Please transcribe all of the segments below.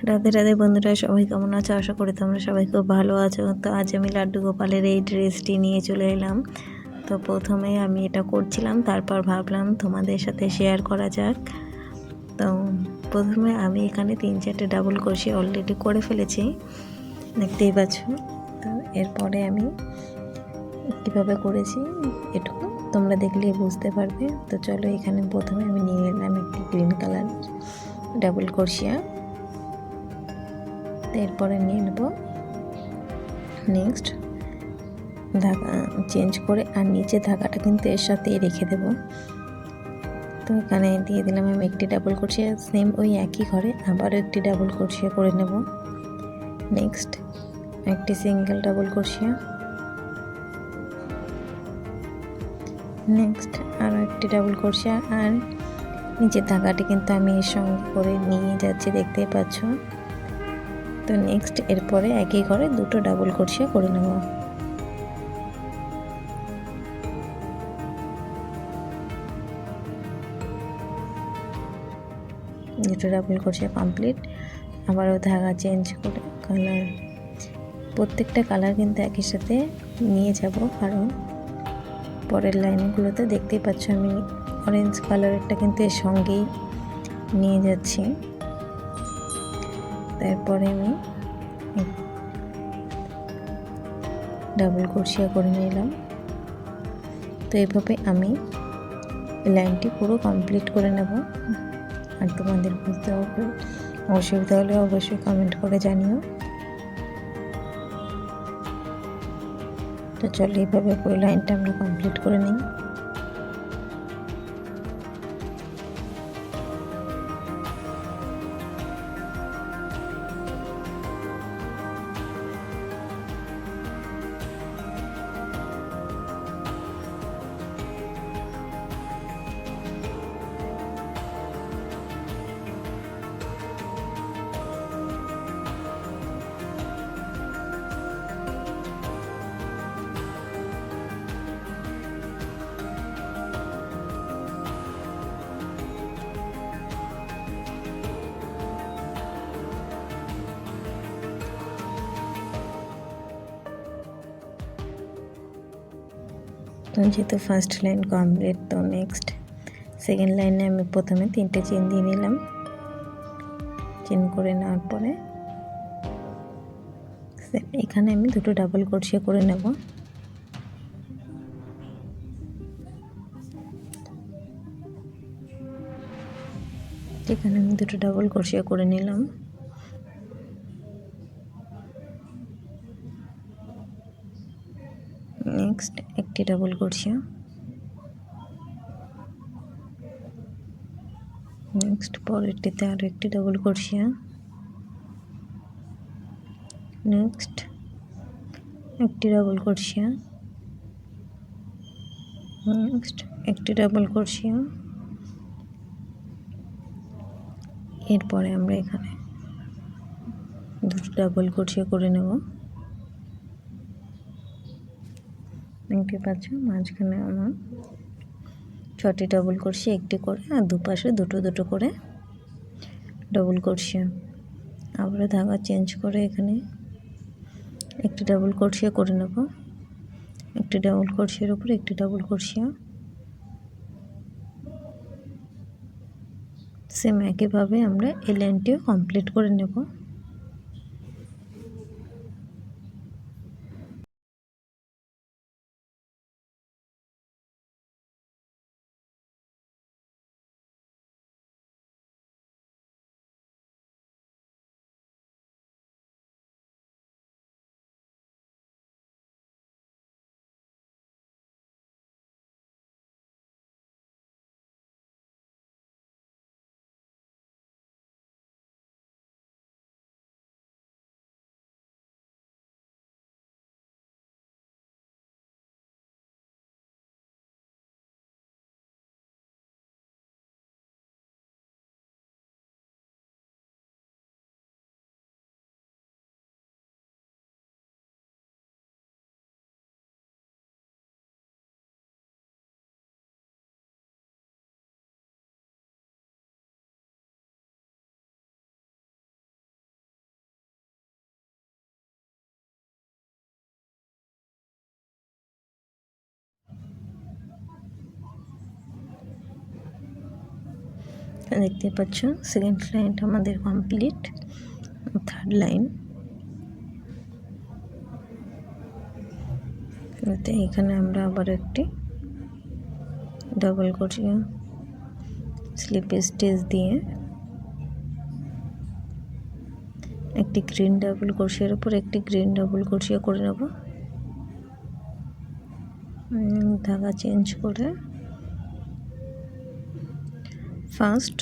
রাধে রাধে বন্ধুরা, সবাই কেমন আছো? আশা করি তোমরা সবাই খুব ভালো আছো। তো আজ আমি লাড্ডু গোপালের এই ড্রেসটি নিয়ে চলে এলাম। তো প্রথমে আমি এটা করছিলাম, তারপর ভাবলাম তোমাদের সাথে শেয়ার করা যাক। তো প্রথমে আমি এখানে 3-4টে ডাবল ক্রোশে অলরেডি করে ফেলেছি, দেখতেই পাচ্ছ। তো এরপরে আমি কীভাবে করেছি এটুকু তোমরা দেখলেই বুঝতে পারবে। তো চলো, এখানে প্রথমে আমি নিয়ে এলাম একটি গ্রিন কালার ডাবল ক্রোশিয়া। এরপরে নিয়ে নেব নেক্সট ধাগা চেঞ্জ করে, আর নিচে ধাগাটা কিন্তু এর সাথেই রেখে দেব। তো এখানে দিয়ে দিলাম আমি একটি ডাবল ক্রোশিয়া, সেম ওই একই ঘরে আবারও একটি ডাবল ক্রোশিয়া করে নেব। নেক্সট একটি সিঙ্গেল ডাবল ক্রোশিয়া, নেক্সট আরও একটি ডাবল ক্রোশিয়া, আর নিচের ধাগাটি কিন্তু আমি এর সঙ্গে করে নিয়ে যাচ্ছি, দেখতেই পাচ্ছ। তো নেক্সট এরপরে একই ঘরে দুটো ডাবল ক্রোশিয়া করে নেব। দুটো ডাবল ক্রোশিয়া কমপ্লিট। আবারও ধাগা চেঞ্জ করে কালার, প্রত্যেকটা কালার কিন্তু একই সাথে নিয়ে যাব, কারণ পরের লাইনগুলোতে দেখতেই পাচ্ছ আমি অরেঞ্জ কালারেরটা কিন্তু এর সঙ্গেই নিয়ে যাচ্ছি। তারপরে আমি ডাবল ক্রোশিয়া করে নিলাম। তো এইভাবে আমি লাইনটি পুরো কমপ্লিট করে নেব। আর তোমাদের বুঝতে হবে, অসুবিধা হলে অবশ্যই কমেন্ট করে জানিও। তো চলো, এইভাবে পুরো লাইনটা আমরা কমপ্লিট করে নিই। তো যেহেতু ফার্স্ট লাইন কমপ্লিট, তো নেক্সট সেকেন্ড লাইনে আমি প্রথমে 3টে চেন দিয়ে নিলাম। চেন করে নেওয়ার পরে এখানে আমি দুটো ডাবল ক্রোশিয়া করে নেব। এখানে আমি দুটো ডাবল ক্রোশিয়া করে নিলাম। নেক্সট একটি ডাবল ক্রোশিয়া, নেক্সট পরেরটিতে আরও একটি ডাবল ক্রোশিয়া, নেক্সট একটি ডাবল ক্রোশিয়া, নেক্সট একটি ডাবল ক্রোশিয়া। এরপরে আমরা এখানে দুটো ডাবল ক্রোশিয়া করে নেব। দেখতে পাচ্ছ মাঝখানে আমার 6টি ডাবল ক্রোশিয়া, একটি করে, আর দুপাশে দুটো দুটো করে ডাবল ক্রোশিয়া। আবারও ধাগা চেঞ্জ করে এখানে একটি ডাবল ক্রোশিয়া করে নেব। একটি ডাবল ক্রোশিয়ার উপর একটি ডাবল ক্রোশিয়া, সেম একইভাবে আমরা এই লাইনটিও কমপ্লিট করে নেব। দেখতে পাচ্ছ সেকেন্ড লাইনটা আমাদের কমপ্লিট। থার্ড লাইন এখানে আমরা আবার একটি ডাবল ক্রোশিয়া স্লিপ স্টিচ দিয়ে একটি গ্রিন ডাবল ক্রোশিয়ার উপর একটি গ্রিন ডাবল ক্রোশিয়া করে নেব। ধাগা চেঞ্জ করে ফার্স্ট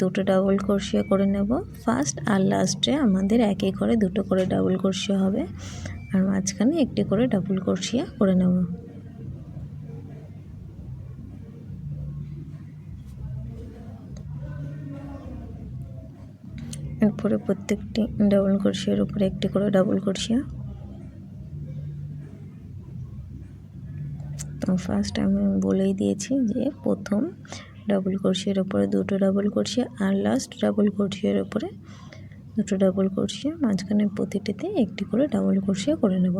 দুটো ডাবল ক্রোশিয়া করে নেব। ফার্স্ট আর লাস্টে আমাদের একই করে দুটো করে ডাবল ক্রোশিয়া হবে, আর মাঝখানে একটি করে ডাবল ক্রোশিয়া করে নেব। এরপরে প্রত্যেকটি ডাবল ক্রোশিয়ার উপরে একটি করে ডাবল ক্রোশিয়া। তো ফার্স্ট আমি বলেই দিয়েছি যে প্রথম ডাবল ক্রোশিয়ার উপরে দুটো ডাবল ক্রোশিয়া আর লাস্ট ডাবল ক্রোশিয়ার উপরে দুটো ডাবল ক্রোশিয়া, মাঝখানে প্রতিটিতে একটি করে ডাবল ক্রোশিয়া করে নেব।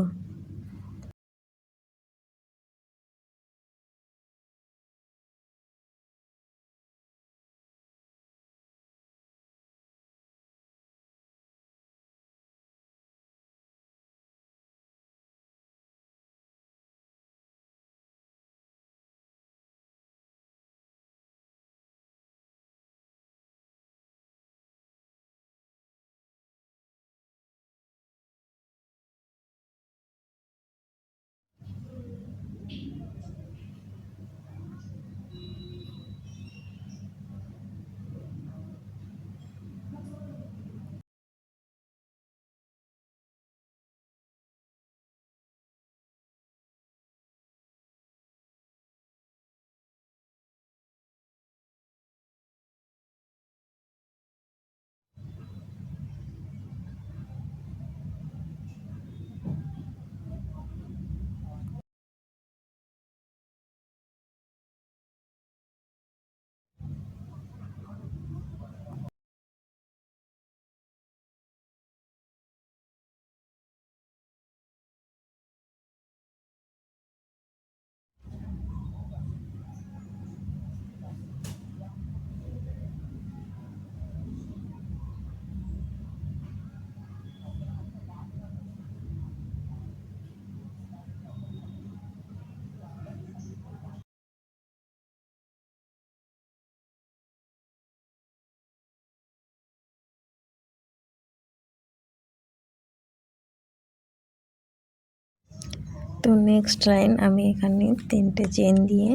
তো নেক্সট লাইন আমি এখানে তিনটে চেন দিয়ে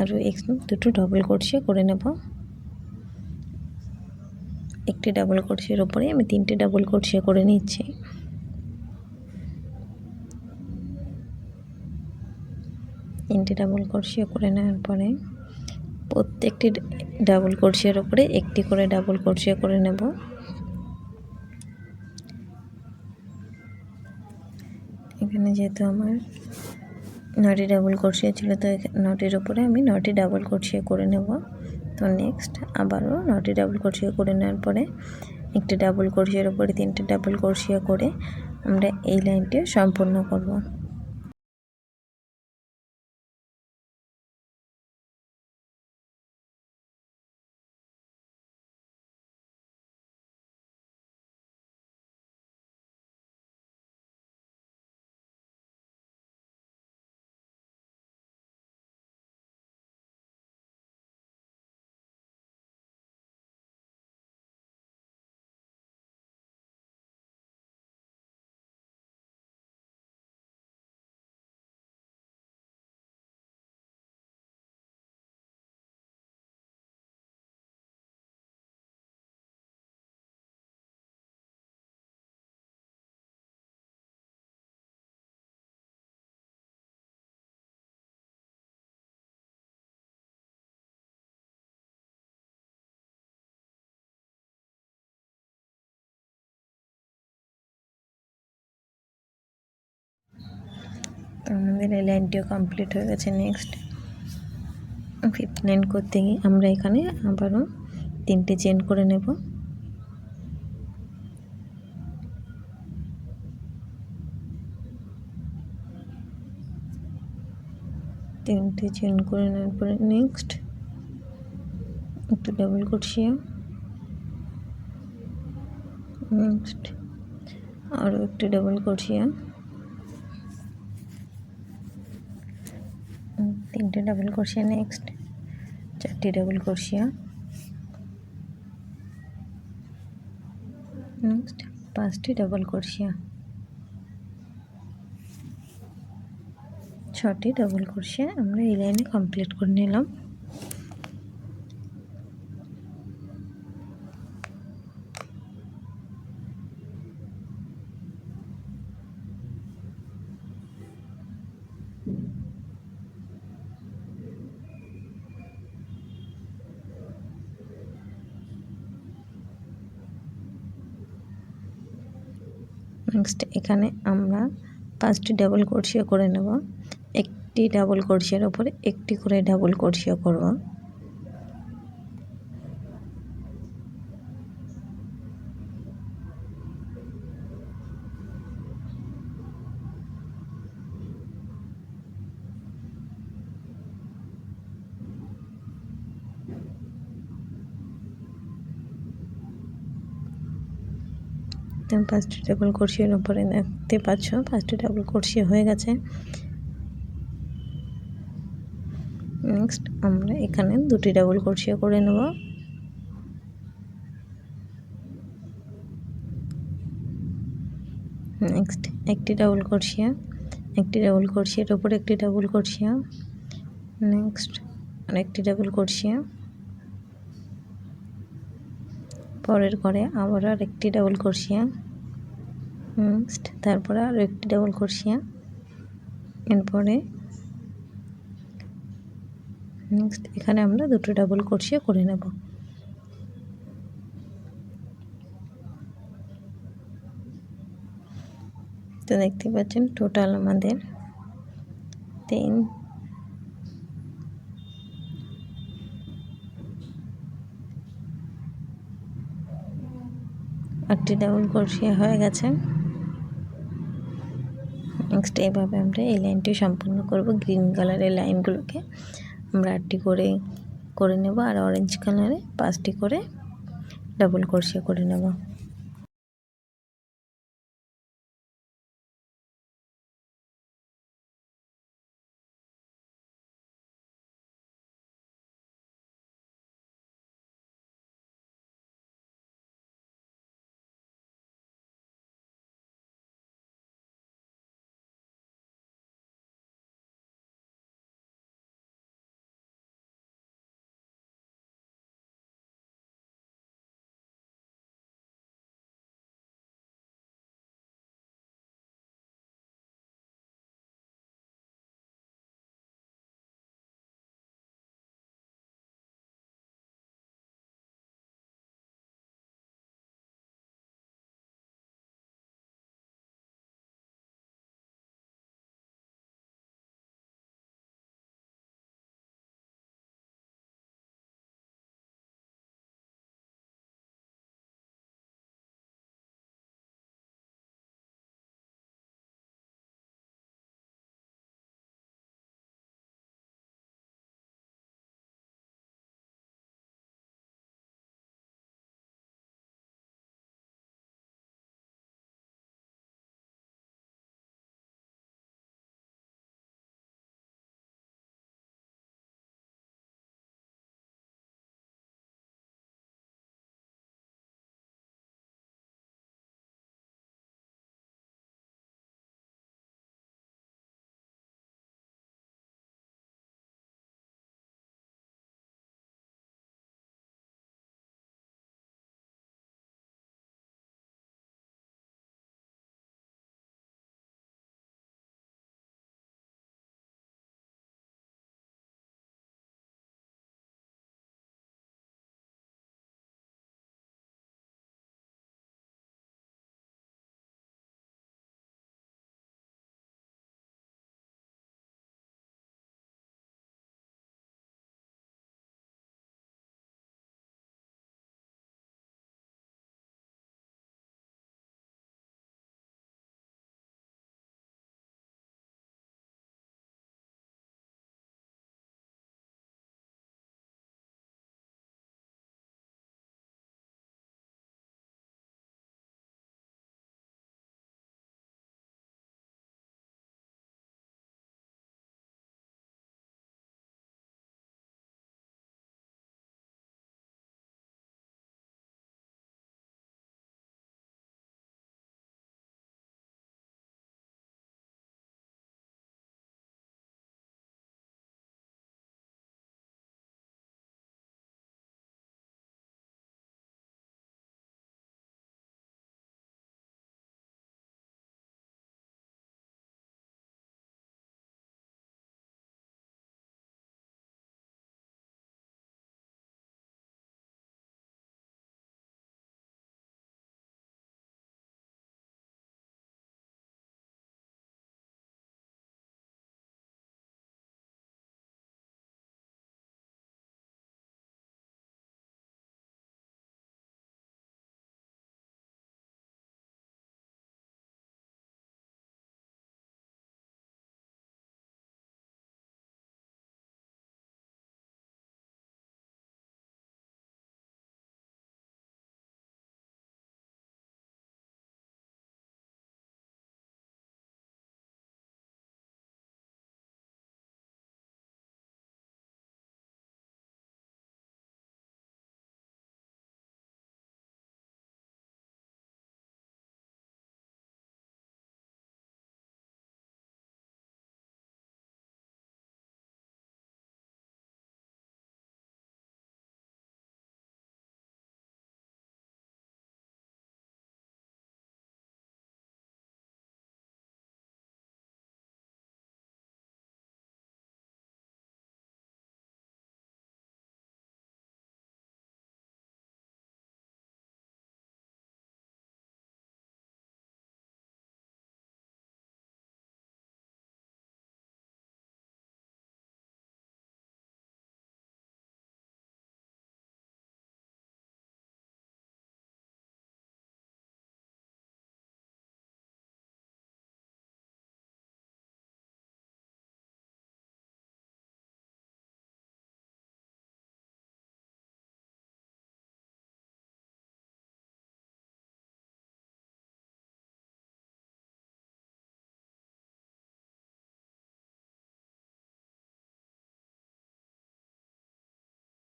আরও দুটো ডাবল ক্রোশিয়া করে নেব। একটি ডাবল ক্রোশিয়ার উপরে আমি তিনটে ডাবল ক্রোশিয়া করে নিচ্ছি। তিনটে ডাবল ক্রোশিয়া করে নেওয়ার পরে প্রত্যেকটি ডাবল ক্রোশিয়ার উপরে একটি করে ডাবল ক্রোশিয়া করে নেব। এখানে যেহেতু আমার 9টি ডাবল ক্রোশিয়া ছিল, তো 9টির উপরে আমি 9টি ডাবল ক্রোশিয়া করে নেব। তো নেক্সট আবারও 9টি ডাবল ক্রোশিয়া করে নেওয়ার পরে একটি ডাবল ক্রোশিয়ার উপরে 3টে ডাবল ক্রোশিয়া করে আমরা এই লাইনটি সম্পূর্ণ করব। তো আমাদের এই লাইনটিও কমপ্লিট হয়ে গেছে। নেক্সট 5th লাইন করতে গিয়ে আমরা এখানে আবারও 3টে চেন করে নেব। তিনটে চেন করে নেওয়ার পরে নেক্সট একটু ডাবল ক্রোশিয়া, নেক্সট আরও একটু ডাবল ক্রোশিয়া, 3টে ডাবল ক্রোশিয়া, নেক্সট 4টে ডাবল ক্রোশিয়া, নেক্সট 5টে ডাবল ক্রোশিয়া, 6টে ডাবল ক্রোশিয়া আমরা এই লাইনে কমপ্লিট করে নিলাম। নেক্সট এখানে আমরা 5টি ডাবল ক্রোশিয়া করে নেব। একটি ডাবল ক্রোশিয়ার উপরে একটি করে ডাবল ক্রোশিয়া করব। তুমি 5টি ডাবল ক্রোশিয়ার উপরে দেখতে পাচ্ছ 5টি ডাবল ক্রোশিয়া হয়ে গেছে। নেক্সট আমরা এখানে 2টি ডাবল ক্রোশিয়া করে নেব। নেক্সট একটি ডাবল ক্রোশিয়া, একটি ডাবল ক্রোশিয়ার উপরে একটি ডাবল ক্রোশিয়া, নেক্সট আরেকটি ডাবল ক্রোশিয়া, পরের ঘরে আবার আরেকটি ডাবল ক্রোশিয়া, নেক্সট তারপরে আরও একটি ডাবল ক্রোশিয়া, এরপরে নেক্সট এখানে আমরা 2টো ডাবল ক্রোশিয়া করে নেব। তো দেখতে পাচ্ছেন টোটাল আমাদের 8টি ডাবল ক্রোশিয়া হয়ে গেছে। নেক্সট এইভাবে আমরা এই লাইনটি সম্পূর্ণ করব। গ্রিন কালারের লাইনগুলোকে আমরা 8টি করে নেব আর অরেঞ্জ কালারে 5টি করে ডাবল ক্রোশিয়া করে নেব।